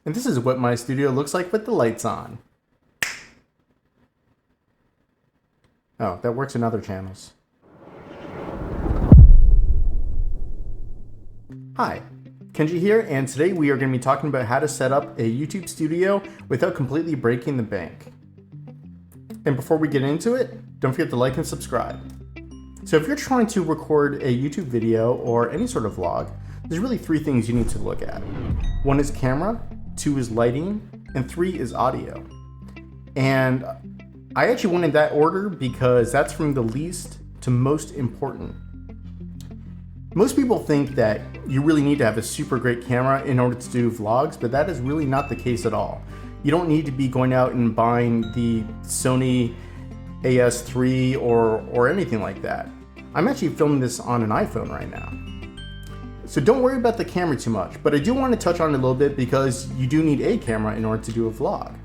And this is what my studio looks like with the lights on. Oh, that works in other channels. Hi, Kenji here, and today we are going to be talking about how to set up a YouTube studio without completely breaking the bank. And before we get into it, don't forget to like and subscribe. So if you're trying to record a YouTube video or any sort of vlog, there's really three things you need to look at. One is camera, two is lighting, and three is audio. And I actually went in that order because that's from the least to most important. Most people think that you really need to have a super great camera in order to do vlogs, but that is really not the case at all. You don't need to be going out and buying the Sony AS3 or anything like that. I'm actually filming this on an iPhone right now. So don't worry about the camera too much, but I do want to touch on it a little bit because you do need a camera in order to do a vlog.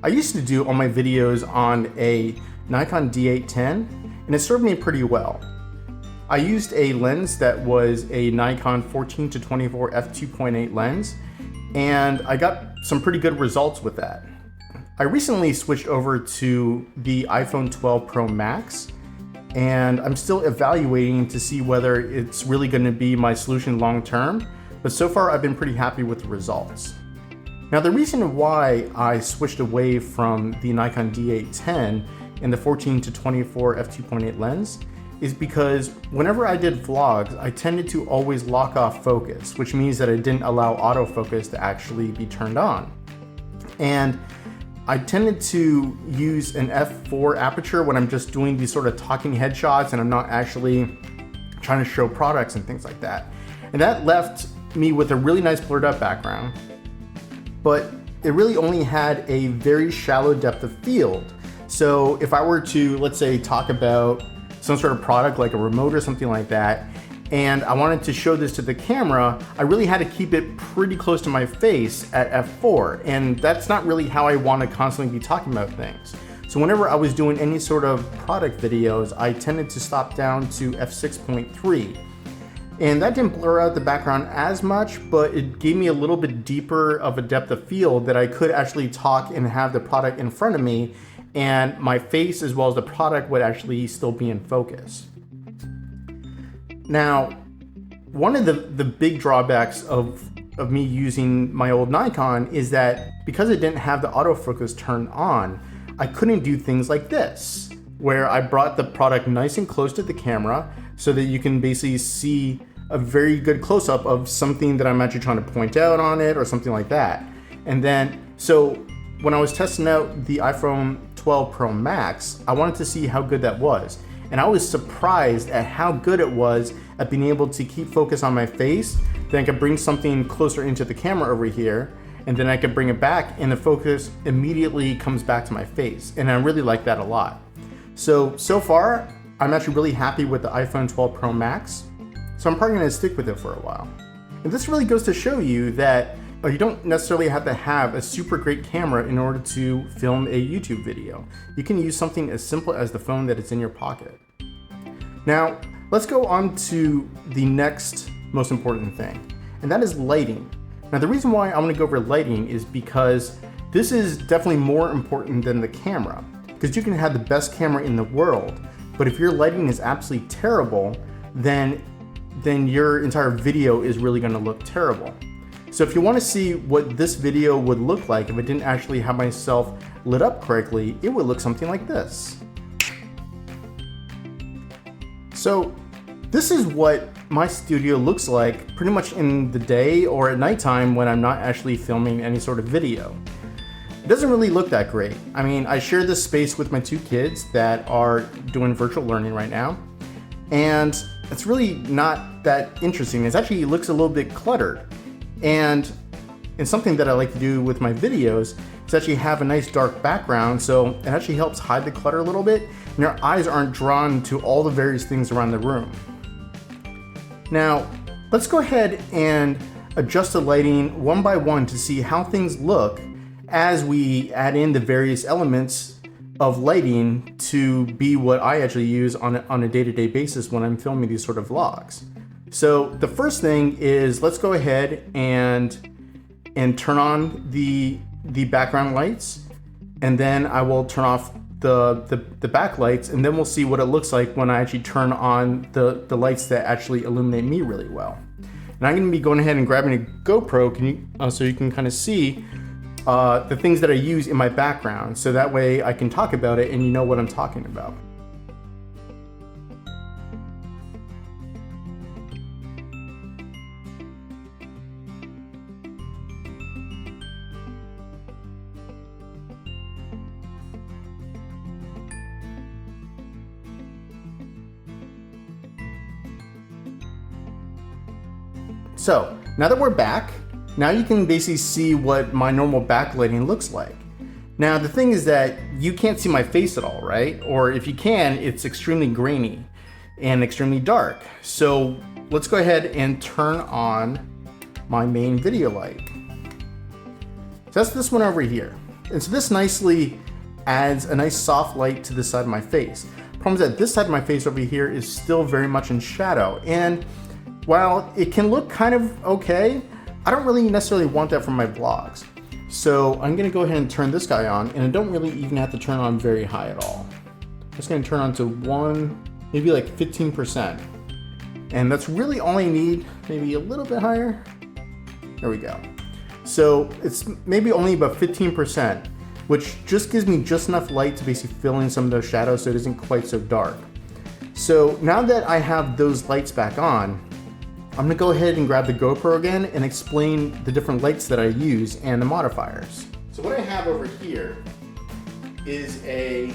I used to do all my videos on a Nikon D810 and it served me pretty well. I used a lens that was a Nikon 14-24 f2.8 lens, and I got some pretty good results with that. I recently switched over to the iPhone 12 Pro Max, and I'm still evaluating to see whether it's really going to be my solution long term, but so far I've been pretty happy with the results. Now the reason why I switched away from the Nikon D810 and the 14-24 f2.8 lens is because whenever I did vlogs, I tended to always lock off focus, which means that I didn't allow autofocus to actually be turned on. And I tended to use an f4 aperture when I'm just doing these sort of talking headshots and I'm not actually trying to show products and things like that. And that left me with a really nice blurred up background, but it really only had a very shallow depth of field. So if I were to, let's say, talk about some sort of product like a remote or something like that, and I wanted to show this to the camera, I really had to keep it pretty close to my face at f4, and that's not really how I want to constantly be talking about things. So whenever I was doing any sort of product videos, I tended to stop down to f6.3. And that didn't blur out the background as much, but it gave me a little bit deeper of a depth of field that I could actually talk and have the product in front of me, and my face as well as the product would actually still be in focus. Now, one of the big drawbacks of me using my old Nikon is that because it didn't have the autofocus turned on, I couldn't do things like this, where I brought the product nice and close to the camera so that you can basically see a very good close-up of something that I'm actually trying to point out on it or something like that. And then, so when I was testing out the iPhone 12 Pro Max, I wanted to see how good that was. And I was surprised at how good it was at being able to keep focus on my face. Then I could bring something closer into the camera over here, and then I could bring it back and the focus immediately comes back to my face. And I really like that a lot. So far, I'm actually really happy with the iPhone 12 Pro Max. So I'm probably gonna stick with it for a while. And this really goes to show you that you don't necessarily have to have a super great camera in order to film a YouTube video. You can use something as simple as the phone that is in your pocket. Now, let's go on to the next most important thing, and that is lighting. Now, the reason why I want to go over lighting is because this is definitely more important than the camera, because you can have the best camera in the world, but if your lighting is absolutely terrible, then your entire video is really going to look terrible. So if you want to see what this video would look like if I didn't actually have myself lit up correctly, it would look something like this. So this is what my studio looks like pretty much in the day or at nighttime when I'm not actually filming any sort of video. It doesn't really look that great. I mean, I share this space with my two kids that are doing virtual learning right now, and it's really not that interesting. It looks a little bit cluttered. And something that I like to do with my videos is actually have a nice dark background, so it actually helps hide the clutter a little bit, and your eyes aren't drawn to all the various things around the room. Now, let's go ahead and adjust the lighting one by one to see how things look as we add in the various elements of lighting to be what I actually use on a day-to-day basis when I'm filming these sort of vlogs. So the first thing is, let's go ahead and and turn on the background lights, and then I will turn off the backlights, and then we'll see what it looks like when I actually turn on the lights that actually illuminate me really well. And I'm gonna be going ahead and grabbing a GoPro so you can kind of see the things that I use in my background, so that way I can talk about it and you know what I'm talking about. So now that we're back, now you can basically see what my normal backlighting looks like. Now the thing is that you can't see my face at all, right? Or if you can, it's extremely grainy and extremely dark. So let's go ahead and turn on my main video light. So that's this one over here. And so this nicely adds a nice soft light to the side of my face. Problem is that this side of my face over here is still very much in shadow. And while it can look kind of okay, I don't really necessarily want that for my vlogs. So I'm gonna go ahead and turn this guy on, and I don't really even have to turn on very high at all. I'm just gonna turn on to maybe like 15%. And that's really all I need, maybe a little bit higher. There we go. So it's maybe only about 15%, which just gives me just enough light to basically fill in some of those shadows so it isn't quite so dark. So now that I have those lights back on, I'm gonna go ahead and grab the GoPro again and explain the different lights that I use and the modifiers. So what I have over here is a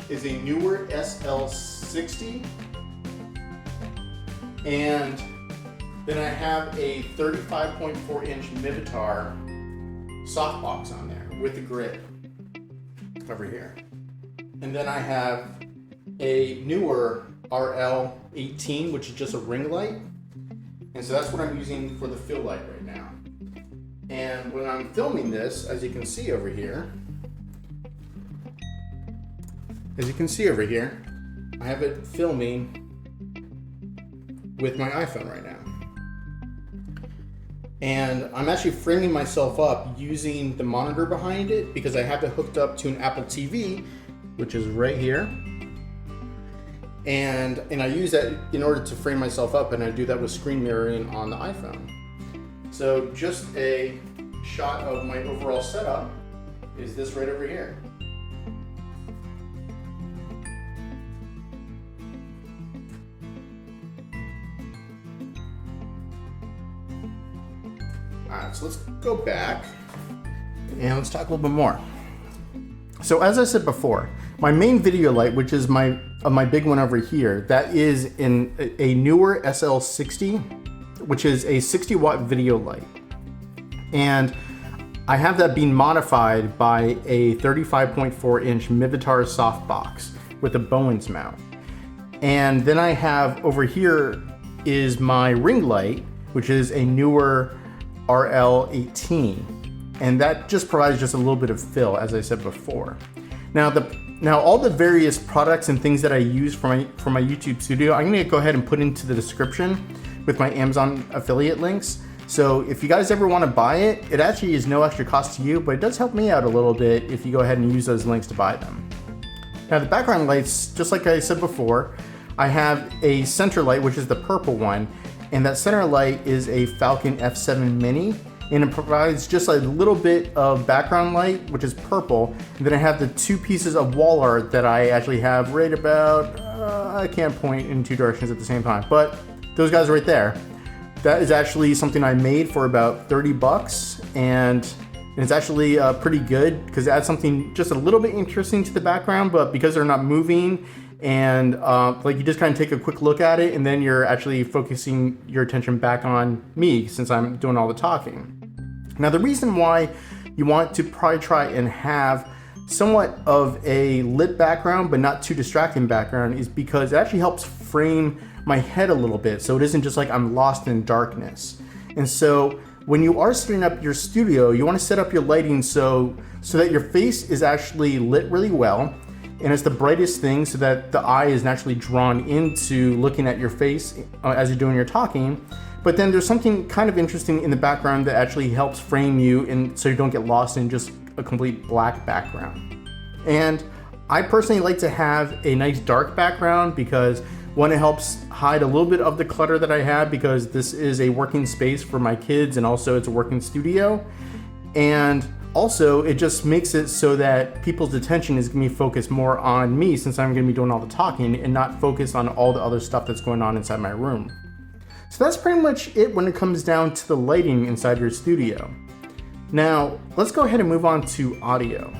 newer SL60, and then I have a 35.4 inch Mivitar softbox on there with the grid over here. And then I have a newer RL18, which is just a ring light. And so that's what I'm using for the fill light right now. And when I'm filming this, as you can see over here, I have it filming with my iPhone right now. And I'm actually framing myself up using the monitor behind it because I have it hooked up to an Apple TV, which is right here. And I use that in order to frame myself up, and I do that with screen mirroring on the iPhone. So just a shot of my overall setup is this right over here. Alright, so let's go back and let's talk a little bit more. So as I said before, my main video light, which is my big one over here, that is in a newer SL60, which is a 60 watt video light. And I have that being modified by a 35.4 inch Mivitar softbox with a Bowens mount. And then I have over here is my ring light, which is a newer RL18. And that just provides just a little bit of fill, as I said before. Now all the various products and things that I use for my YouTube studio, I'm gonna go ahead and put into the description with my Amazon affiliate links. So if you guys ever wanna buy it, it actually is no extra cost to you, but it does help me out a little bit if you go ahead and use those links to buy them. Now the background lights, just like I said before, I have a center light, which is the purple one, and that center light is a Falcon F7 Mini, and it provides just a little bit of background light, which is purple. And then I have the two pieces of wall art that I actually have right about, I can't point in two directions at the same time, but those guys right there. That is actually something I made for about 30 bucks, and it's actually pretty good because it adds something just a little bit interesting to the background, but because they're not moving, and like you just kind of take a quick look at it, and then you're actually focusing your attention back on me since I'm doing all the talking. Now the reason why you want to probably try and have somewhat of a lit background but not too distracting background is because it actually helps frame my head a little bit, so it isn't just like I'm lost in darkness. And so when you are setting up your studio, you want to set up your lighting so that your face is actually lit really well, and it's the brightest thing so that the eye is naturally drawn into looking at your face as you're doing your talking. But then there's something kind of interesting in the background that actually helps frame you, and so you don't get lost in just a complete black background. And I personally like to have a nice dark background because one, it helps hide a little bit of the clutter that I have, because this is a working space for my kids and also it's a working studio. And also it just makes it so that people's attention is gonna be focused more on me, since I'm gonna be doing all the talking and not focused on all the other stuff that's going on inside my room. So that's pretty much it when it comes down to the lighting inside your studio. Now, let's go ahead and move on to audio.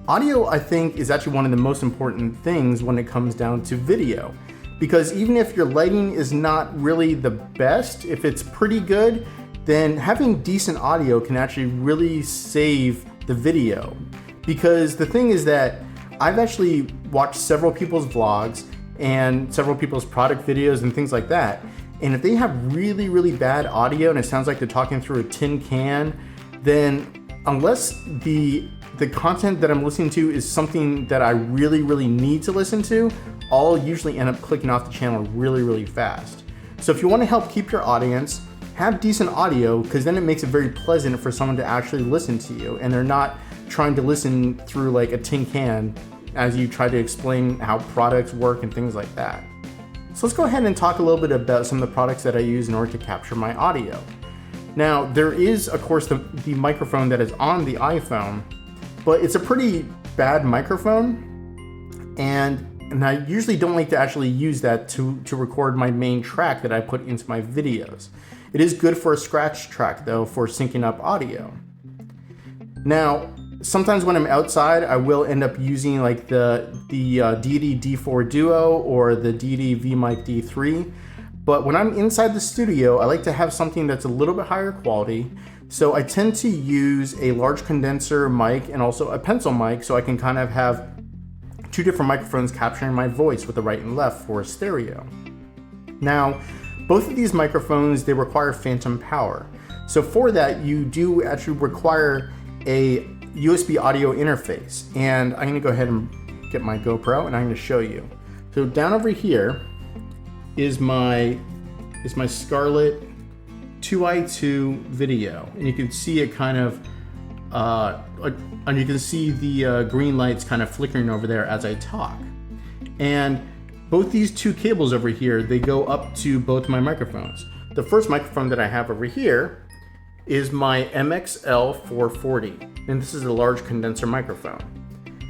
Audio, I think, is actually one of the most important things when it comes down to video, because even if your lighting is not really the best, if it's pretty good, then having decent audio can actually really save the video. Because the thing is that I've actually watched several people's vlogs and several people's product videos and things like that, and if they have really, really bad audio and it sounds like they're talking through a tin can, then unless the content that I'm listening to is something that I really, really need to listen to, I'll usually end up clicking off the channel really, really fast. So if you want to help keep your audience, have decent audio, because then it makes it very pleasant for someone to actually listen to you, and they're not trying to listen through like a tin can as you try to explain how products work and things like that. So let's go ahead and talk a little bit about some of the products that I use in order to capture my audio. Now, there is, of course, the microphone that is on the iPhone, but it's a pretty bad microphone, and I usually don't like to actually use that to record my main track that I put into my videos. It is good for a scratch track, though, for syncing up audio. Now, sometimes when I'm outside, I will end up using like the Deity D4 Duo or the Deity VMic D3. But when I'm inside the studio, I like to have something that's a little bit higher quality. So I tend to use a large condenser mic and also a pencil mic, so I can kind of have two different microphones capturing my voice with the right and left for stereo. Now, both of these microphones, they require phantom power. So for that, you do actually require a USB audio interface. And I'm gonna go ahead and get my GoPro and I'm gonna show you. So down over here is my Scarlett 2i2 video. And you can see it kind of, and you can see the green lights kind of flickering over there as I talk. And both these two cables over here, they go up to both my microphones. The first microphone that I have over here is my MXL 440, and this is a large condenser microphone.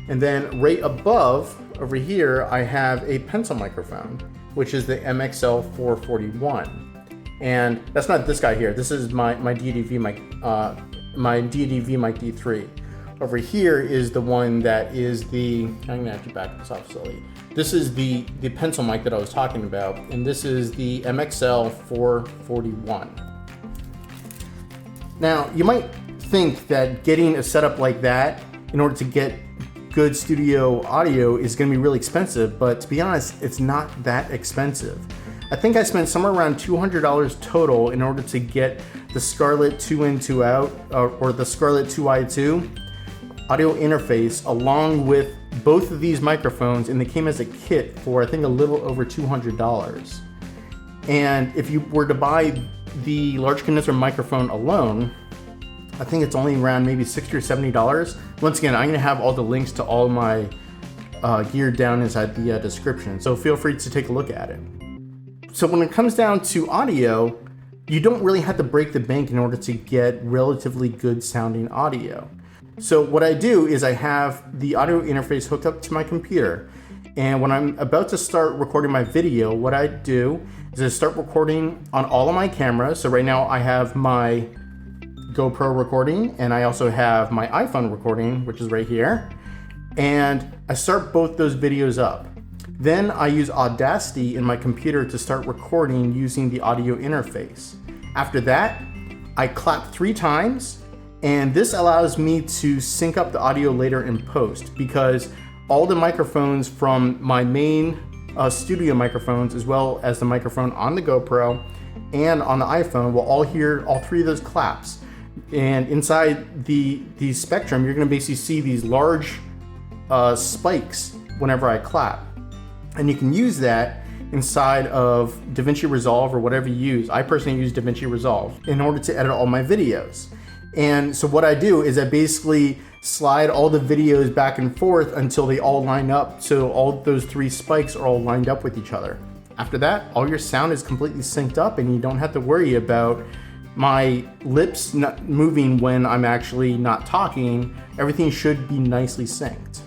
And then right above over here, I have a pencil microphone, which is the MXL 441. And that's not this guy here. This is my Deity VMic, my Deity VMic D3. Over here is the one that is the, I'm gonna have to back this off slowly. This is the pencil mic that I was talking about, and this is the MXL 441. Now, you might think that getting a setup like that in order to get good studio audio is gonna be really expensive, but to be honest, it's not that expensive. I think I spent somewhere around $200 total in order to get the Scarlett 2 in 2 out, or the Scarlett 2i2 audio interface along with both of these microphones, and they came as a kit for I think a little over $200. And if you were to buy the large condenser microphone alone, I think it's only around maybe $60 or $70. Once again, I'm gonna have all the links to all my gear down inside the description, so feel free to take a look at it. So when it comes down to audio, you don't really have to break the bank in order to get relatively good sounding audio. So what I do is I have the audio interface hooked up to my computer, and when I'm about to start recording my video, what I do is I start recording on all of my cameras. So right now I have my GoPro recording, and I also have my iPhone recording, which is right here, and I start both those videos up. Then I use Audacity in my computer to start recording using the audio interface. After that, I clap 3 times, and this allows me to sync up the audio later in post, because all the microphones from my main studio microphones, as well as the microphone on the GoPro and on the iPhone, will all hear all 3 of those claps. And inside the spectrum, you're gonna basically see these large spikes whenever I clap. And you can use that inside of DaVinci Resolve or whatever you use. I personally use DaVinci Resolve in order to edit all my videos. And so what I do is I basically slide all the videos back and forth until they all line up, so all those 3 spikes are all lined up with each other. After that, all your sound is completely synced up and you don't have to worry about my lips not moving when I'm actually not talking. Everything should be nicely synced.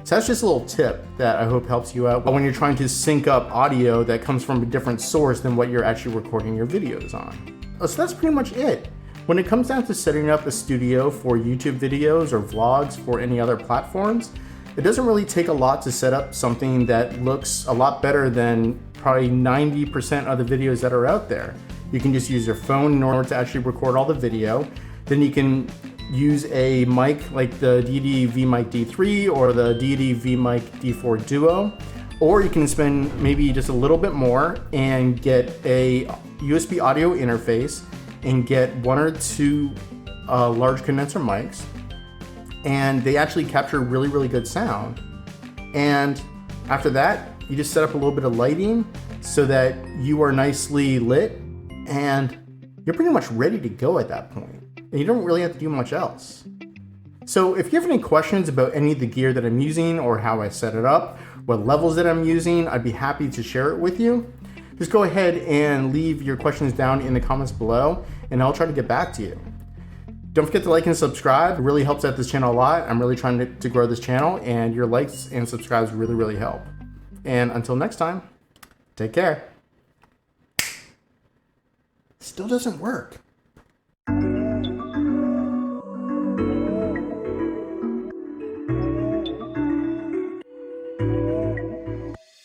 So that's just a little tip that I hope helps you out when you're trying to sync up audio that comes from a different source than what you're actually recording your videos on. So that's pretty much it. When it comes down to setting up a studio for YouTube videos or vlogs for any other platforms, it doesn't really take a lot to set up something that looks a lot better than probably 90% of the videos that are out there. You can just use your phone in order to actually record all the video. Then you can use a mic like the Deity VMic D3 or the Deity VMic D4 Duo, or you can spend maybe just a little bit more and get a USB audio interface and get 1 or 2 large condenser mics, and they actually capture really, really good sound. And after that, you just set up a little bit of lighting so that you are nicely lit, and you're pretty much ready to go at that point. And you don't really have to do much else. So if you have any questions about any of the gear that I'm using or how I set it up, what levels that I'm using, I'd be happy to share it with you. Just go ahead and leave your questions down in the comments below and I'll try to get back to you. Don't forget to like and subscribe. It really helps out this channel a lot. I'm really trying to grow this channel, and your likes and subscribes really, really help. And until next time, take care. Still doesn't work.